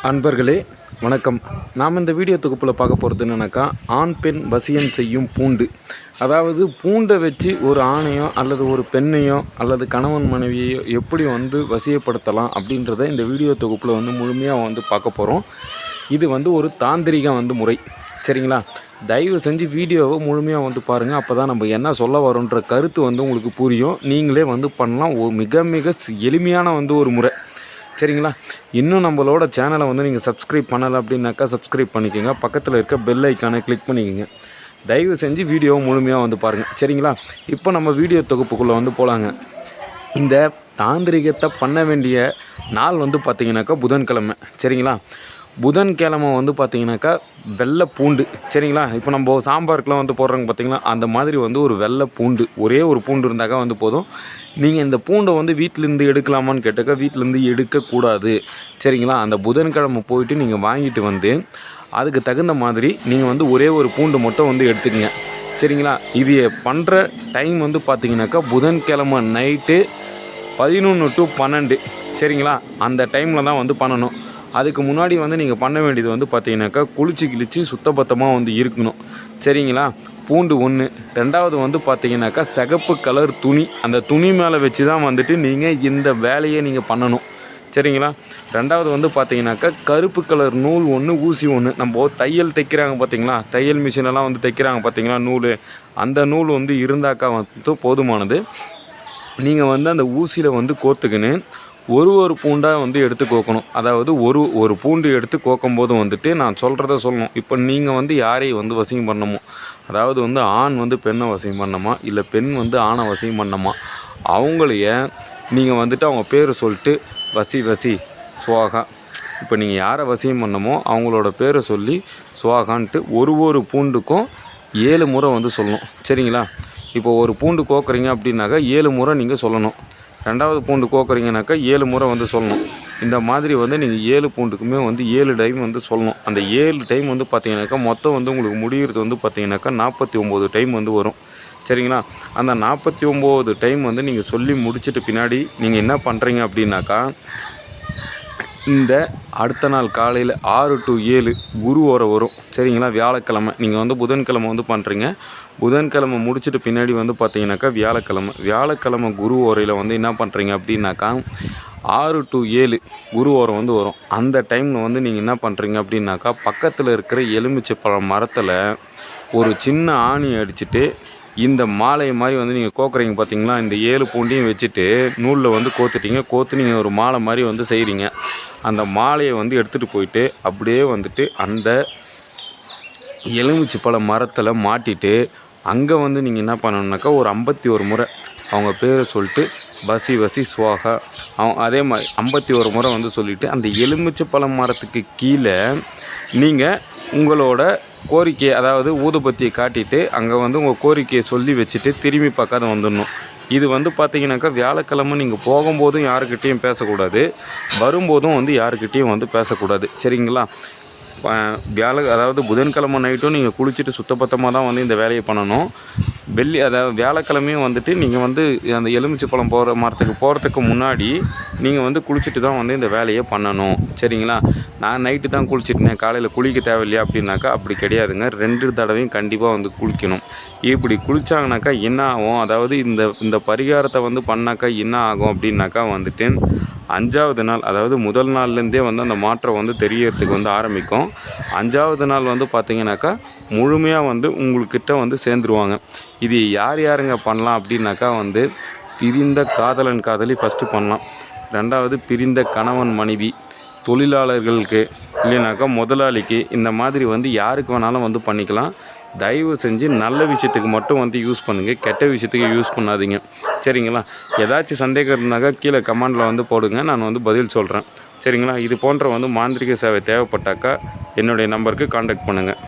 அன்பர்களே வணக்கம். நாம் இந்த வீடியோ தொகுப்பில் பார்க்க போகிறது என்னென்னாக்கா, ஆண் பெண் வசியம் செய்யும் பூண்டு. அதாவது பூண்டை வச்சு ஒரு ஆணையோ அல்லது ஒரு பெண்ணையோ அல்லது கணவன் மனைவியையோ எப்படி வசியப்படுத்தலாம் அப்படின்றத இந்த வீடியோ தொகுப்பில் முழுமையாக பார்க்க போகிறோம். இது ஒரு தாந்திரிக முறை. சரிங்களா? தயவு செஞ்சு வீடியோவை முழுமையாக பாருங்கள். அப்போ தான் நம்ம என்ன சொல்ல வரோன்ற கருத்து உங்களுக்கு புரியும். நீங்களே பண்ணலாம். மிக மிக எளிமையான ஒரு முறை. சரிங்களா? இன்னும் நம்மளோட சேனலை நீங்கள் சப்ஸ்கிரைப் பண்ணலை அப்படின்னாக்கா சப்ஸ்கிரைப் பண்ணிக்கோங்க. பக்கத்தில் இருக்க பெல் ஐக்கானை கிளிக் பண்ணிக்கோங்க. தயவு செஞ்சு வீடியோவை முழுமையாக பாருங்கள். சரிங்களா? இப்போ நம்ம வீடியோ தொகுப்புக்குள்ளே போகலாங்க. இந்த தாந்திரிகத்தை பண்ண வேண்டிய நாள் பார்த்திங்கனாக்கா புதன்கிழமை. சரிங்களா? புதன்கிழமை பார்த்திங்கனாக்கா வெள்ளை பூண்டு. சரிங்களா? இப்போ நம்ம சாம்பாருக்கெலாம் போடுறாங்க பார்த்திங்களா, அந்த மாதிரி ஒரு வெள்ளை பூண்டு, ஒரே ஒரு பூண்டு இருந்தாக்கா போதும். நீங்கள் இந்த பூண்டை வீட்டிலேருந்து எடுக்கலாமான்னு கேட்டாக்கா வீட்டிலேருந்து எடுக்கக்கூடாது. சரிங்களா? அந்த புதன்கிழமை போயிட்டு நீங்கள் வாங்கிட்டு அதுக்கு தகுந்த மாதிரி நீங்கள் ஒரே ஒரு பூண்டு மட்டும் எடுத்துக்கங்க. சரிங்களா? இது பண்ணுற டைம் பார்த்திங்கனாக்கா புதன்கிழமை நைட்டு 11 to 12. சரிங்களா? அந்த டைமில் தான் பண்ணணும். அதுக்கு முன்னாடி நீங்கள் பண்ண வேண்டியது பார்த்தீங்கன்னாக்கா குளிச்சு கிழிச்சு சுத்தபத்தமாக இருக்கணும். சரிங்களா? பூண்டு 1. ரெண்டாவது பார்த்தீங்கன்னாக்கா சிகப்பு கலர் துணி, அந்த துணி மேலே வச்சு தான் நீங்கள் இந்த வேலையை நீங்கள் பண்ணணும். சரிங்களா? ரெண்டாவது பார்த்தீங்கன்னாக்கா கருப்பு கலர் நூல் 1, ஊசி 1. நம்ம தையல் தைக்கிறாங்க பார்த்தீங்களா, தையல் மிஷினெல்லாம் தைக்கிறாங்க பார்த்தீங்களா நூல், அந்த நூல் இருந்தாக்கா போதுமானது. நீங்கள் அந்த ஊசியில் கோர்த்துக்கின்னு ஒரு பூண்டாக எடுத்து கோக்கணும். அதாவது ஒரு பூண்டு எடுத்து கோக்கும்போது நான் சொல்கிறத சொல்லணும். இப்போ நீங்கள் யாரையும் வசியம் பண்ணணுமோ, அதாவது ஆண் பெண்ணை வசியம் பண்ணணுமா, இல்லை பெண் ஆணை வசியம் பண்ணணுமா, அவங்களைய நீங்கள் அவங்க பேரை சொல்லிட்டு வசி சுவாகா. இப்போ நீங்கள் யாரை வசியம் பண்ணணுமோ அவங்களோட பேரை சொல்லி சுவாகான்ட்டு ஒரு பூண்டுக்கும் 7 முறை சொல்லணும். சரிங்களா? இப்போ ஒரு பூண்டு கோக்குறீங்க அப்படின்னாக்கா 7 முறை நீங்கள் சொல்லணும். ரெண்டாவது பூண்டு கோக்குறீங்கனாக்கா 7 முறை சொல்லணும். இந்த மாதிரி நீங்கள் 7 பூண்டுக்குமே 7 டைம் சொல்லணும். அந்த 7 டைம் பார்த்தீங்கன்னாக்கா மொத்தம் உங்களுக்கு முடிகிறது பார்த்தீங்கன்னாக்கா 49 டைம் வரும். சரிங்களா? அந்த 49 டைம் நீங்கள் சொல்லி முடிச்சிட்டு பின்னாடி நீங்கள் என்ன பண்ணுறீங்க அப்படின்னாக்கா, இந்த அடுத்த நாள் காலையில் 6 to 7 குரு ஓரம் வரும். சரிங்களா? வியாழக்கிழமை நீங்கள் புதன்கிழமை பண்ணுறீங்க. புதன்கிழமை முடிச்சுட்டு பின்னாடி பார்த்தீங்கன்னாக்கா வியாழக்கிழமை குரு ஓரையில் என்ன பண்ணுறீங்க அப்படின்னாக்கா 6 to 7 குரு ஓரம் வரும். அந்த டைமில் நீங்கள் என்ன பண்ணுறீங்க அப்படின்னாக்கா, பக்கத்தில் இருக்கிற எலுமிச்சை பழம் மரத்தில் ஒரு சின்ன ஆணி அடிச்சுட்டு இந்த மாலை மாதிரி நீங்கள் கோக்குறீங்க பார்த்தீங்களா, இந்த 7 பூண்டையும் வச்சுட்டு நூலில் கோத்துட்டீங்க. கோத்து நீங்கள் ஒரு மாலை மாதிரி செய்கிறீங்க. அந்த மாலையை எடுத்துகிட்டு போயிட்டு அப்படியே அந்த எலுமிச்சை பழ மரத்தில் மாட்டிட்டு அங்கே நீங்கள் என்ன பண்ணணுன்னாக்கா ஒரு 51 முறை அவங்க பேரை சொல்லிட்டு வசி சுவாகா, அதே மாதிரி 51 முறை சொல்லிவிட்டு அந்த எலுமிச்சை பழ மரத்துக்கு கீழே நீங்கள் உங்களோட கோரிக்கையை, அதாவது ஊதுபத்தியை காட்டிட்டு அங்கே உங்கள் கோரிக்கையை சொல்லி வச்சுட்டு திரும்பி பார்க்காத வந்துடணும். இது பார்த்தீங்கன்னாக்கா வியாழக்கிழமை நீங்கள் போகும்போதும் யாருக்கிட்டேயும் பேசக்கூடாது, வரும்போதும் யாருக்கிட்டேயும் பேசக்கூடாது. சரிங்களா? அதாவது புதன்கிழமை நைட்டும் நீங்கள் குளிச்சுட்டு சுத்தபத்தமாக தான் இந்த வேலையை பண்ணணும். அதாவது வியாழக்கிழமையும் நீங்கள் அந்த எலுமிச்சை பழம் போகிற மரத்துக்கு போகிறதுக்கு முன்னாடி நீங்கள் குளிச்சுட்டு தான் இந்த வேலையை பண்ணணும். சரிங்களா? நான் நைட்டு தான் குளிச்சுட்டேன், காலையில் குளிக்க தேவையில்லையா அப்படின்னாக்கா அப்படி கிடையாதுங்க. 2 தடவையும் கண்டிப்பாக குளிக்கணும். இப்படி குளித்தாங்கனாக்கா என்ன ஆகும், அதாவது இந்த பரிகாரத்தை பண்ணாக்கா என்ன ஆகும் அப்படின்னாக்கா 5வது நாள், அதாவது முதல் நாள்லேருந்தே அந்த மாற்றம் தெரியறதுக்கு ஆரம்பிக்கும். 5வது நாள் பார்த்திங்கனாக்கா முழுமையாக உங்கள்கிட்ட சேர்ந்துருவாங்க. இது யாருங்க பண்ணலாம் அப்படின்னாக்கா பிரிந்த காதலன் காதலி ஃபஸ்ட்டு பண்ணலாம். ரெண்டாவது பிரிந்த கணவன் மனைவி, தொழிலாளர்களுக்கு, இல்லைனாக்கா முதலாளிக்கு, இந்த மாதிரி யாருக்கு வேணாலும் பண்ணிக்கலாம். தயவு செஞ்சு நல்ல விஷயத்துக்கு மட்டும் யூஸ் பண்ணுங்கள், கெட்ட விஷயத்துக்கு யூஸ் பண்ணாதீங்க. சரிங்களா? ஏதாச்சும் சந்தேகம் இருந்தாக்கா கீழே கமெண்டில் போடுங்க, நான் பதில் சொல்கிறேன். சரிங்களா? இது போன்ற மாந்திரிக சேவை தேவைப்பட்டாக்கா என்னுடைய நம்பருக்கு கான்டாக்ட் பண்ணுங்கள்.